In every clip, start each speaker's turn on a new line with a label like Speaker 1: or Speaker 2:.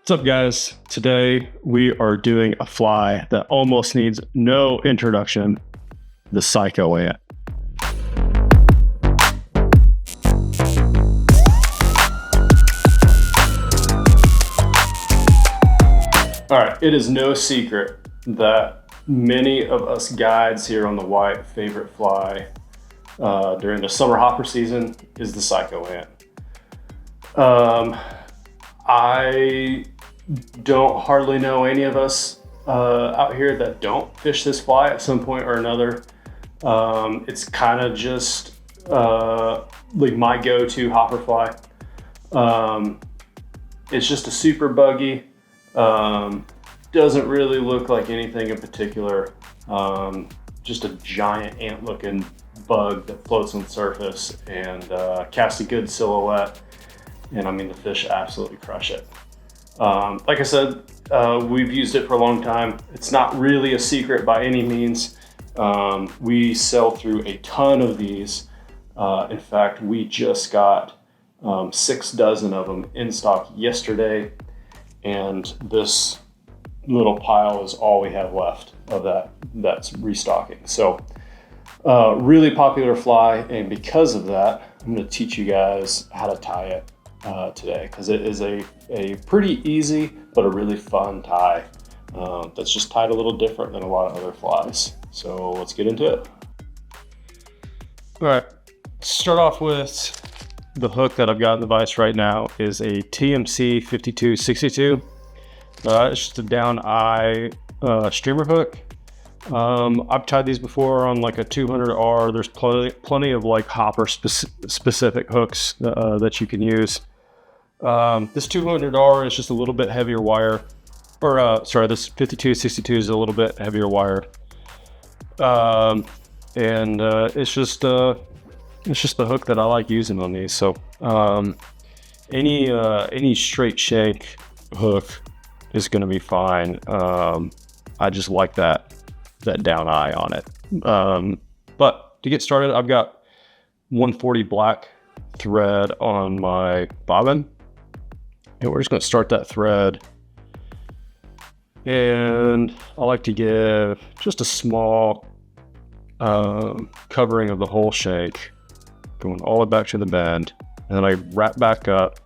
Speaker 1: What's up, guys? Today we are doing a fly that almost needs no introduction, the psycho ant. All right, it is no secret that many of us guides here on the White favorite fly during the summer hopper season is the psycho ant. I don't hardly know any of us out here that don't fish this fly at some point or another. It's kind of just like my go-to hopper fly. It's just a super buggy. Doesn't really look like anything in particular. Just a giant ant-looking bug that floats on the surface and casts a good silhouette. And I mean, the fish absolutely crush it. Like I said, we've used it for a long time. It's not really a secret by any means. We sell through a ton of these. In fact, we just got 6 dozen of them in stock yesterday, and this little pile is all we have left of that's restocking. So really popular fly, and because of that, I'm going to teach you guys how to tie it today, because it is a pretty easy but a really fun tie that's just tied a little different than a lot of other flies. So let's get into it. All right, start off with the hook that I've got in the vise right now is a TMC 5262. It's just a down eye streamer hook. I've tied these before on like a 200R. There's plenty of like hopper specific hooks that you can use. This 200R is just a little bit heavier wire, or sorry, this 5262 is a little bit heavier wire. It's just the hook that I like using on these. So any straight shank hook is going to be fine. I just like that down eye on it. But to get started, I've got 140 black thread on my bobbin, and we're just going to start that thread. And I like to give just a small covering of the whole shank, going all the way back to the bend, and then I wrap back up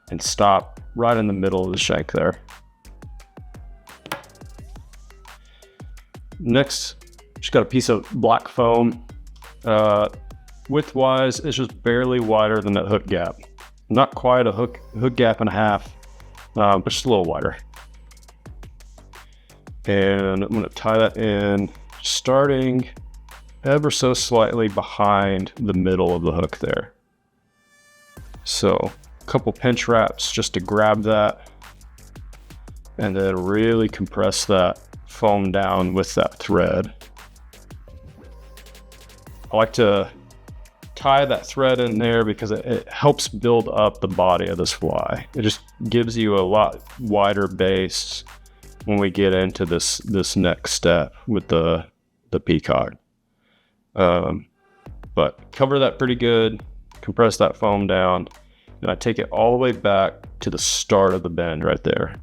Speaker 1: and stop right in the middle of the shank there. Next, just got a piece of black foam. Width-wise, it's just barely wider than that hook gap. Not quite a hook gap and a half, but just a little wider. And I'm going to tie that in, starting ever so slightly behind the middle of the hook there. So a couple pinch wraps just to grab that, and then really compress that foam down with that thread. I like to tie that thread in there because it helps build up the body of this fly. It just gives you a lot wider base when we get into this next step with the peacock. But cover that pretty good, compress that foam down, and I take it all the way back to the start of the bend right there.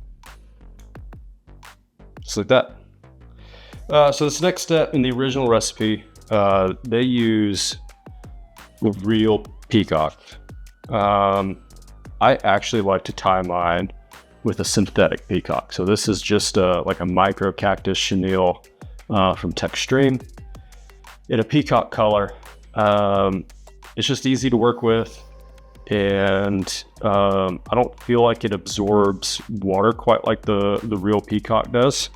Speaker 1: Just like that. So this next step in the original recipe, they use real peacock. I actually like to tie mine with a synthetic peacock. So this is just like a micro cactus chenille from Techstream in a peacock color. It's just easy to work with, and I don't feel like it absorbs water quite like the real peacock does.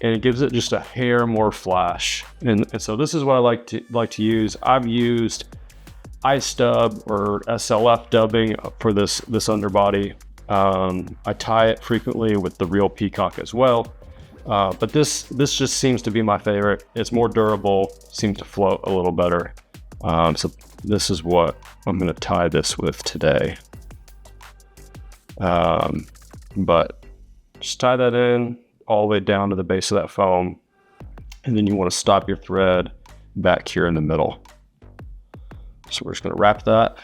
Speaker 1: And it gives it just a hair more flash. And so this is what I like to use. I've used ice dub or SLF dubbing for this underbody. I tie it frequently with the real peacock as well. But this just seems to be my favorite. It's more durable, seems to float a little better. So this is what I'm going to tie this with today. But just tie that in all the way down to the base of that foam, and then you want to stop your thread back here in the middle. So we're just going to wrap that.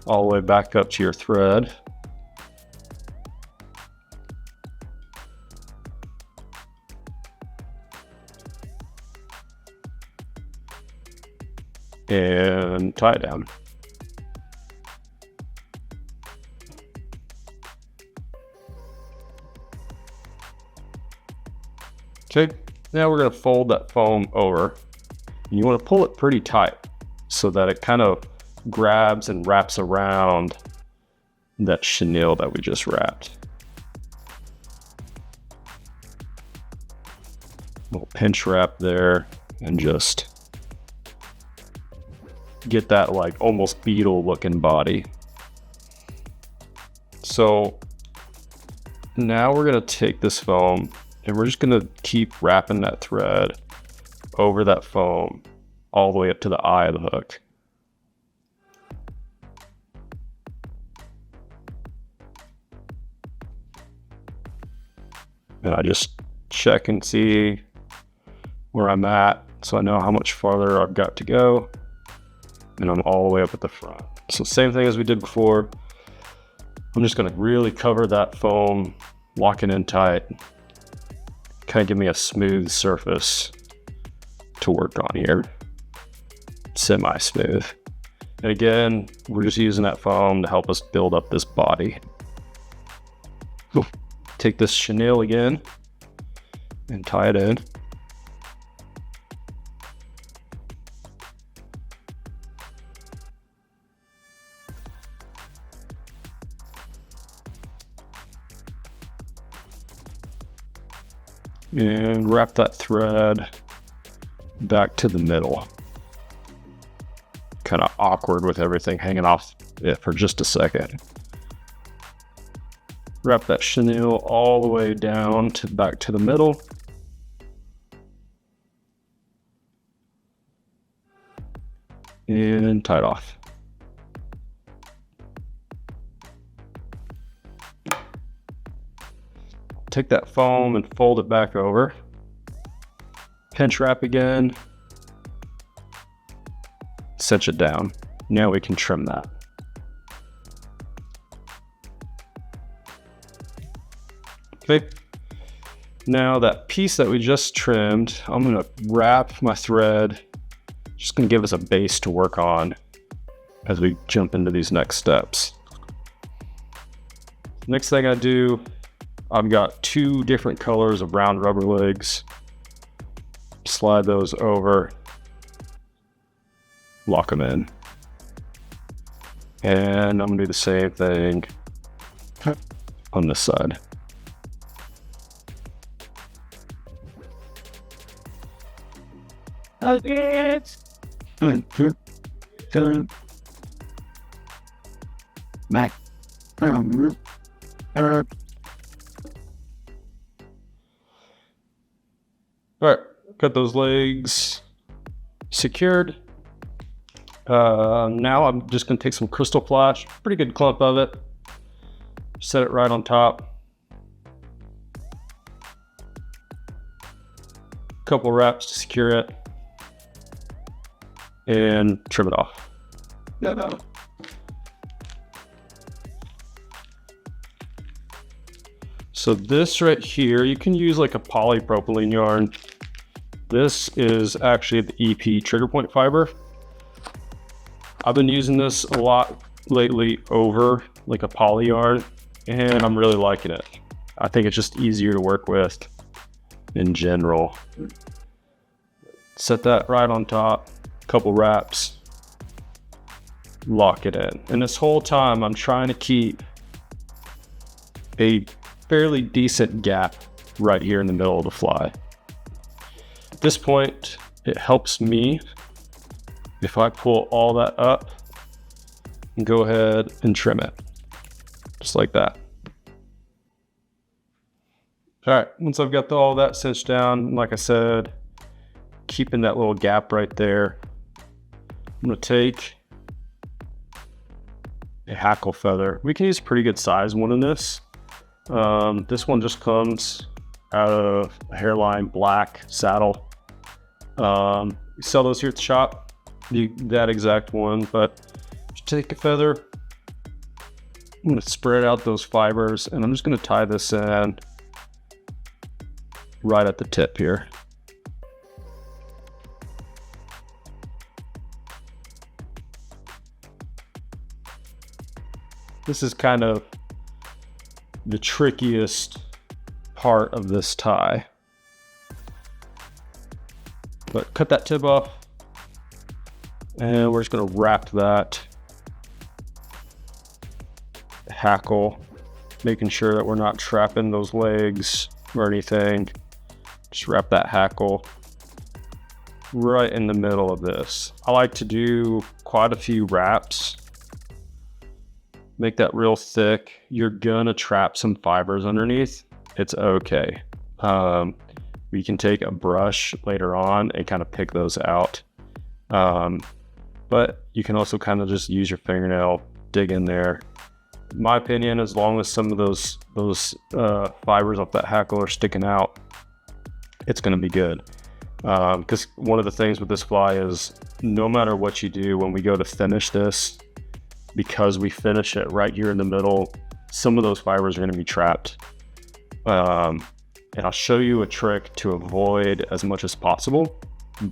Speaker 1: all the way back up to your thread. And tie it down. Okay, now we're going to fold that foam over. And you want to pull it pretty tight so that it kind of grabs and wraps around that chenille that we just wrapped. Little pinch wrap there and just get that like almost beetle looking body. So now we're going to take this foam and we're just going to keep wrapping that thread over that foam all the way up to the eye of the hook. And I just check and see where I'm at so I know how much farther I've got to go. And I'm all the way up at the front. So same thing as we did before. I'm just going to really cover that foam, lock it in tight, kind of give me a smooth surface to work on here. Semi-smooth. And again, we're just using that foam to help us build up this body. Cool. Take this chenille again and tie it in. And wrap that thread back to the middle. Kind of awkward with everything hanging off it for just a second. Wrap that chenille all the way down to back to the middle. And tie it off. Take that foam and fold it back over. Pinch wrap again. Cinch it down. Now we can trim that. Okay. Now that piece that we just trimmed, I'm going to wrap my thread. Just going to give us a base to work on as we jump into these next steps. Next thing I do, I've got 2 different colors of round rubber legs. Slide those over, lock them in. And I'm gonna do the same thing on this side.
Speaker 2: Mac.
Speaker 1: All right, got those legs secured. Now I'm just gonna take some crystal flash, pretty good clump of it, set it right on top. Couple wraps to secure it, and trim it off.
Speaker 2: No.
Speaker 1: So this right here, you can use like a polypropylene yarn. This is actually the EP trigger point fiber. I've been using this a lot lately over like a poly yarn, and I'm really liking it. I think it's just easier to work with in general. Set that right on top, couple wraps, lock it in. And this whole time I'm trying to keep a fairly decent gap right here in the middle of the fly. At this point, it helps me if I pull all that up and go ahead and trim it, just like that. All right, once I've got all that cinched down, like I said, keeping that little gap right there, I'm gonna take a hackle feather. We can use a pretty good size one in this. This one just comes out of a hairline black saddle. You sell those here at the shop, that exact one, but just take a feather, I'm going to spread out those fibers, and I'm just going to tie this in right at the tip here. This is kind of the trickiest part of this tie. But cut that tip off, and we're just going to wrap that hackle, making sure that we're not trapping those legs or anything. Just wrap that hackle right in the middle of this. I like to do quite a few wraps. Make that real thick. You're gonna trap some fibers underneath. It's okay. We can take a brush later on and kind of pick those out. But you can also kind of just use your fingernail, dig in there. In my opinion, as long as some of those fibers off that hackle are sticking out, it's gonna be good. Because one of the things with this fly is no matter what you do, when we go to finish this, because we finish it right here in the middle, some of those fibers are going to be trapped. And I'll show you a trick to avoid as much as possible,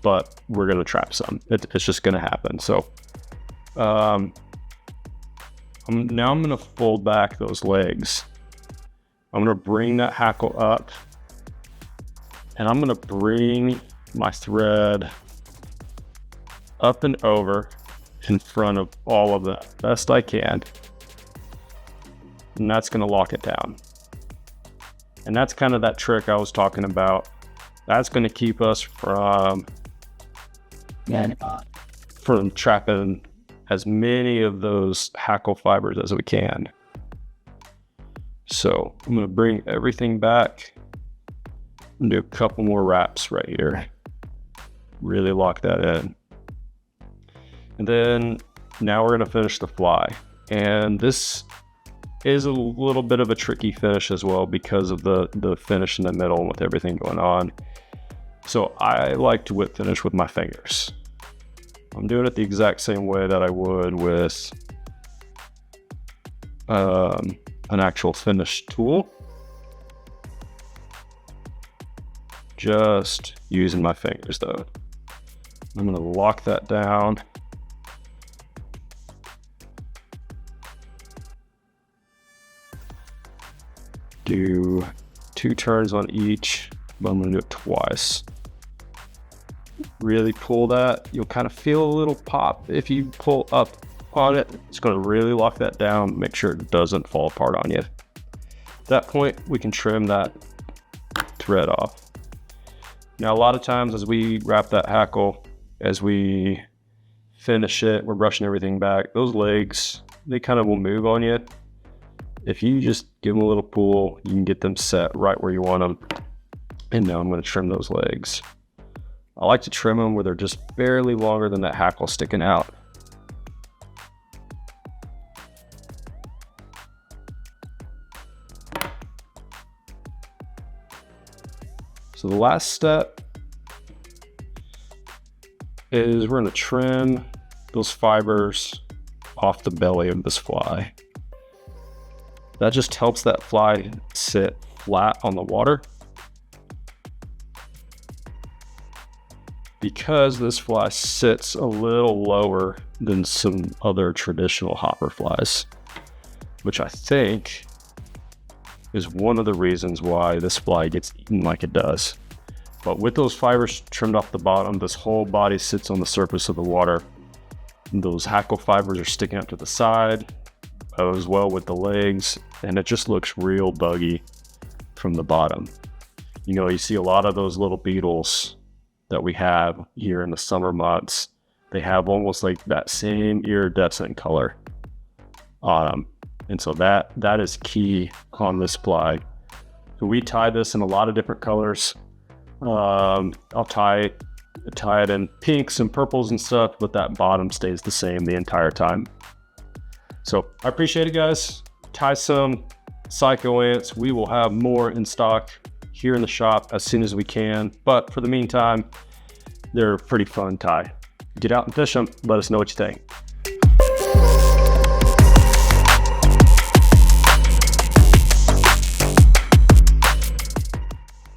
Speaker 1: but we're going to trap some. It's just going to happen. So now I'm going to fold back those legs. I'm going to bring that hackle up, and I'm going to bring my thread up and over in front of all of that best I can, and that's going to lock it down. And that's kind of that trick I was talking about. That's going to keep us from trapping as many of those hackle fibers as we can. So I'm going to bring everything back and do a couple more wraps right here. Really lock that in. And then now we're going to finish the fly. And this is a little bit of a tricky finish as well because of the finish in the middle and with everything going on. So I like to whip finish with my fingers. I'm doing it the exact same way that I would with an actual finish tool. Just using my fingers though. I'm going to lock that down. Do 2 turns on each, but I'm going to do it twice. Really pull that. You'll kind of feel a little pop if you pull up on it. It's going to really lock that down. Make sure it doesn't fall apart on you. At that point, we can trim that thread off. Now, a lot of times as we wrap that hackle, as we finish it, we're brushing everything back. Those legs, they kind of will move on you. If you just give them a little pull, you can get them set right where you want them. And now I'm going to trim those legs. I like to trim them where they're just barely longer than that hackle sticking out. So the last step is we're going to trim those fibers off the belly of this fly. That just helps that fly sit flat on the water. Because this fly sits a little lower than some other traditional hopper flies, which I think is one of the reasons why this fly gets eaten like it does. But with those fibers trimmed off the bottom, this whole body sits on the surface of the water. Those hackle fibers are sticking out to the side, as well with the legs, and it just looks real buggy from the bottom. You know, you see a lot of those little beetles that we have here in the summer months. They have almost like that same iridescent color on them. And so that is key on this fly. So we tie this in a lot of different colors. I'll tie it in pinks and purples and stuff, but that bottom stays the same the entire time. So I appreciate it, guys. Tie some Psycho ants. We will have more in stock here in the shop as soon as we can. But for the meantime, they're a pretty fun tie. Get out and fish them. Let us know what you think.